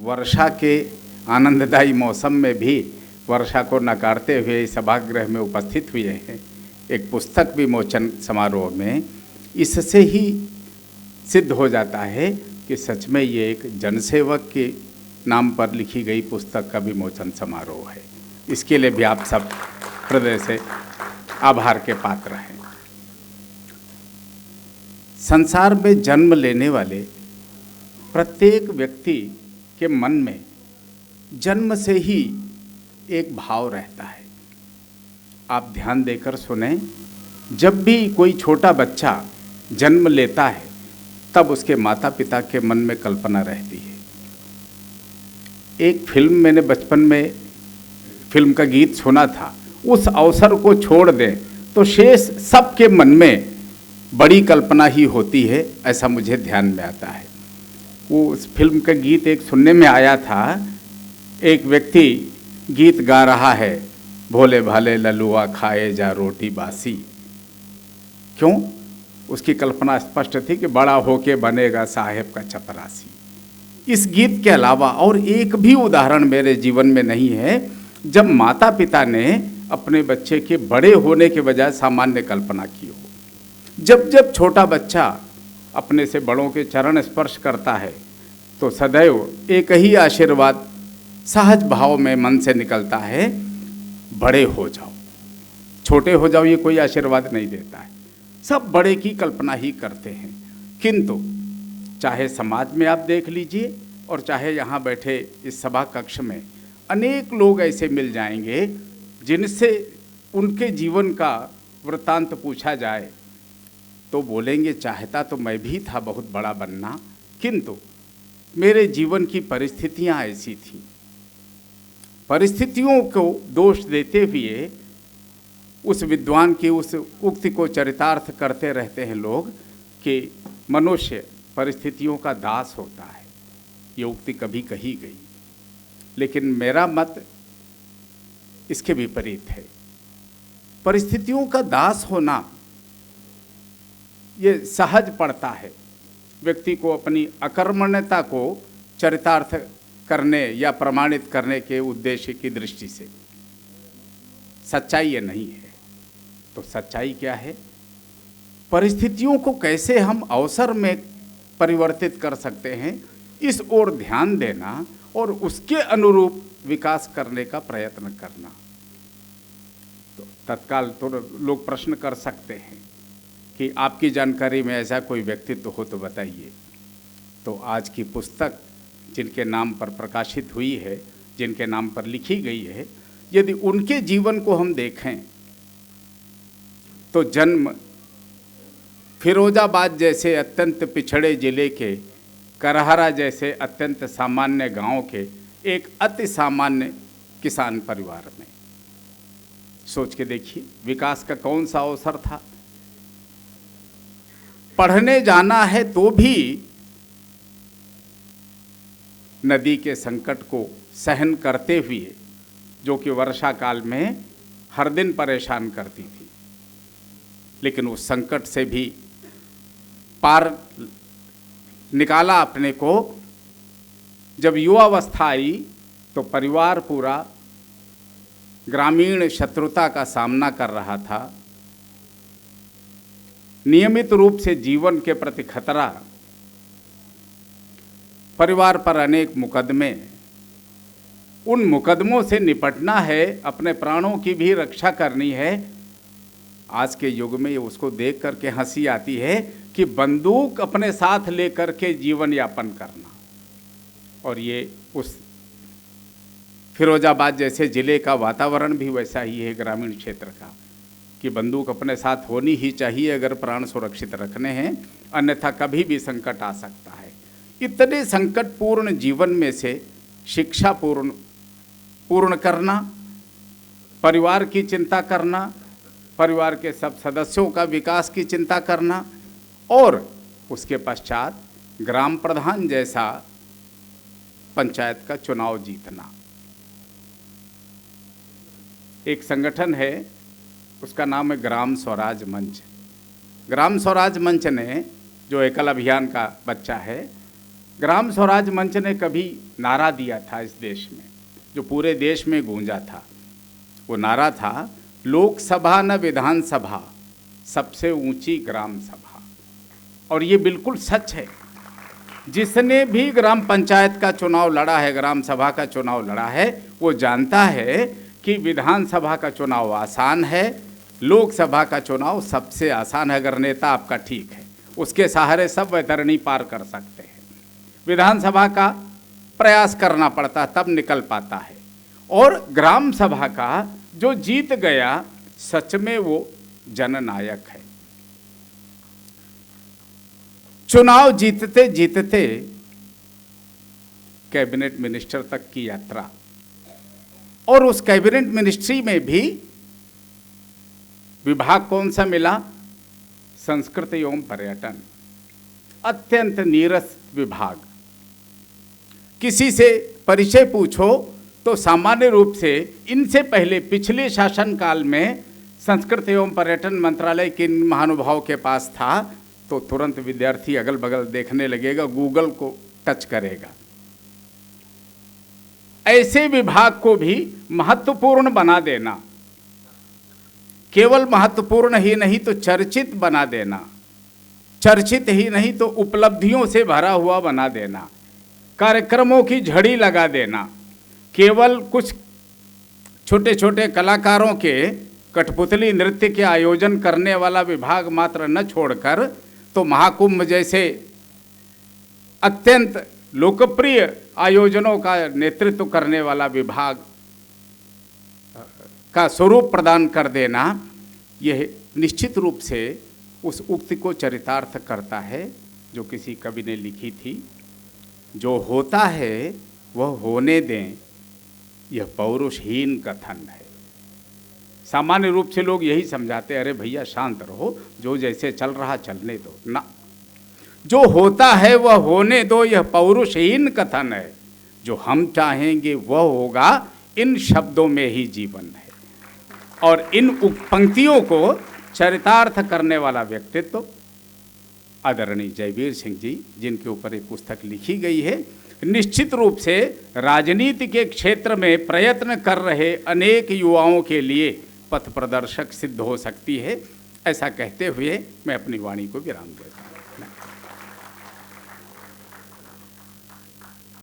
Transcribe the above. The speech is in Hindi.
वर्षा के आनंददायी मौसम में भी वर्षा को नकारते हुए इस सभागृह में उपस्थित हुए हैं एक पुस्तक विमोचन समारोह में, इससे ही सिद्ध हो जाता है कि सच में ये एक जनसेवक के नाम पर लिखी गई पुस्तक का विमोचन समारोह है। इसके लिए भी आप सब हृदय से आभार के पात्र हैं। संसार में जन्म लेने वाले प्रत्येक व्यक्ति के मन में जन्म से ही एक भाव रहता है। आप ध्यान देकर सुने, जब भी कोई छोटा बच्चा जन्म लेता है तब उसके माता पिता के मन में कल्पना रहती है। एक फिल्म मैंने बचपन में फिल्म का गीत सुना था, उस अवसर को छोड़ दें तो शेष सबके मन में बड़ी कल्पना ही होती है, ऐसा मुझे ध्यान में आता है। वो उस फिल्म का गीत एक सुनने में आया था, एक व्यक्ति गीत गा रहा है, भोले भाले ललुआ खाए जा रोटी बासी। क्यों? उसकी कल्पना स्पष्ट थी कि बड़ा होके बनेगा साहेब का चपरासी। इस गीत के अलावा और एक भी उदाहरण मेरे जीवन में नहीं है जब माता पिता ने अपने बच्चे के बड़े होने के बजाय सामान्य कल्पना की हो। जब जब छोटा बच्चा अपने से बड़ों के चरण स्पर्श करता है तो सदैव एक ही आशीर्वाद सहज भाव में मन से निकलता है, बड़े हो जाओ। छोटे हो जाओ ये कोई आशीर्वाद नहीं देता है, सब बड़े की कल्पना ही करते हैं। किंतु चाहे समाज में आप देख लीजिए और चाहे यहाँ बैठे इस सभा कक्ष में अनेक लोग ऐसे मिल जाएंगे जिनसे उनके जीवन का वृत्तांत पूछा जाए तो बोलेंगे चाहता तो मैं भी था बहुत बड़ा बनना, किंतु मेरे जीवन की परिस्थितियाँ ऐसी थीं। परिस्थितियों को दोष देते हुए उस विद्वान की उस उक्ति को चरितार्थ करते रहते हैं लोग कि मनुष्य परिस्थितियों का दास होता है। ये उक्ति कभी कही गई, लेकिन मेरा मत इसके विपरीत है। परिस्थितियों का दास होना ये सहज पड़ता है व्यक्ति को अपनी अकर्मण्यता को चरितार्थ करने या प्रमाणित करने के उद्देश्य की दृष्टि से। सच्चाई ये नहीं है। तो सच्चाई क्या है? परिस्थितियों को कैसे हम अवसर में परिवर्तित कर सकते हैं, इस ओर ध्यान देना और उसके अनुरूप विकास करने का प्रयत्न करना। तो तत्काल तो लोग प्रश्न कर सकते हैं कि आपकी जानकारी में ऐसा कोई व्यक्तित्व हो तो बताइए। तो आज की पुस्तक जिनके नाम पर प्रकाशित हुई है, जिनके नाम पर लिखी गई है, यदि उनके जीवन को हम देखें तो जन्म फिरोजाबाद जैसे अत्यंत पिछड़े जिले के करहरा जैसे अत्यंत सामान्य गांव के एक अति सामान्य किसान परिवार में। सोच के देखिए विकास का कौन सा अवसर था। पढ़ने जाना है तो भी नदी के संकट को सहन करते हुए, जो कि वर्षा काल में हर दिन परेशान करती थी, लेकिन उस संकट से भी पार निकाला अपने को। जब युवावस्था आई तो परिवार पूरा ग्रामीण शत्रुता का सामना कर रहा था। नियमित रूप से जीवन के प्रति खतरा, परिवार पर अनेक मुकदमे, उन मुकदमों से निपटना है, अपने प्राणों की भी रक्षा करनी है। आज के युग में उसको देख करके हंसी आती है कि बंदूक अपने साथ लेकर के जीवन यापन करना। और ये उस फिरोजाबाद जैसे ज़िले का वातावरण भी वैसा ही है, ग्रामीण क्षेत्र का, कि बंदूक अपने साथ होनी ही चाहिए अगर प्राण सुरक्षित रखने हैं, अन्यथा कभी भी संकट आ सकता है। इतने संकटपूर्ण जीवन में से शिक्षा पूर्ण करना, परिवार की चिंता करना, परिवार के सब सदस्यों का विकास की चिंता करना और उसके पश्चात ग्राम प्रधान जैसा पंचायत का चुनाव जीतना। एक संगठन है, उसका नाम है ग्राम स्वराज मंच। ग्राम स्वराज मंच ने, जो एकल अभियान का बच्चा है, ग्राम स्वराज मंच ने कभी नारा दिया था इस देश में, जो पूरे देश में गूंजा था। वो नारा था, लोकसभा न विधानसभा, सबसे ऊंची ग्राम सभा। और ये बिल्कुल सच है। जिसने भी ग्राम पंचायत का चुनाव लड़ा है, ग्राम सभा का चुनाव लड़ा है, वो जानता है कि विधानसभा का चुनाव आसान है, लोकसभा का चुनाव सबसे आसान है। अगर नेता आपका ठीक है, उसके सहारे सब वैतरणी पार कर सकते हैं। विधानसभा का प्रयास करना पड़ता, तब निकल पाता है। और ग्राम सभा का जो जीत गया, सच में वो जननायक है। चुनाव जीतते जीतते कैबिनेट मिनिस्टर तक की यात्रा, और उस कैबिनेट मिनिस्ट्री में भी विभाग कौन सा मिला? संस्कृति एवं पर्यटन। अत्यंत नीरस विभाग। किसी से परिचय पूछो तो सामान्य रूप से इनसे पहले पिछले शासनकाल में संस्कृति एवं पर्यटन मंत्रालय किन महानुभाव के पास था, तो तुरंत विद्यार्थी अगल बगल देखने लगेगा, गूगल को टच करेगा। ऐसे विभाग को भी महत्वपूर्ण बना देना, केवल महत्वपूर्ण ही नहीं तो चर्चित बना देना, चर्चित ही नहीं तो उपलब्धियों से भरा हुआ बना देना, कार्यक्रमों की झड़ी लगा देना, केवल कुछ छोटे छोटे कलाकारों के कठपुतली नृत्य के आयोजन करने वाला विभाग मात्र न छोड़कर, तो महाकुंभ जैसे अत्यंत लोकप्रिय आयोजनों का नेतृत्व करने वाला विभाग का स्वरूप प्रदान कर देना, यह निश्चित रूप से उस उक्ति को चरितार्थ करता है जो किसी कवि ने लिखी थी, जो होता है वह होने दें, यह पौरुषहीन कथन है। सामान्य रूप से लोग यही समझाते, अरे भैया शांत रहो, जो जैसे चल रहा चलने दो ना, जो होता है वह होने दो, यह पौरुषहीन कथन है। जो हम चाहेंगे वह होगा, इन शब्दों में ही जीवन है। और इन पंक्तियों को चरितार्थ करने वाला व्यक्तित्व आदरणीय जयवीर सिंह जी, जिनके ऊपर एक पुस्तक लिखी गई है, निश्चित रूप से राजनीति के क्षेत्र में प्रयत्न कर रहे अनेक युवाओं के लिए पथ प्रदर्शक सिद्ध हो सकती है। ऐसा कहते हुए मैं अपनी वाणी को विराम देता हूँ।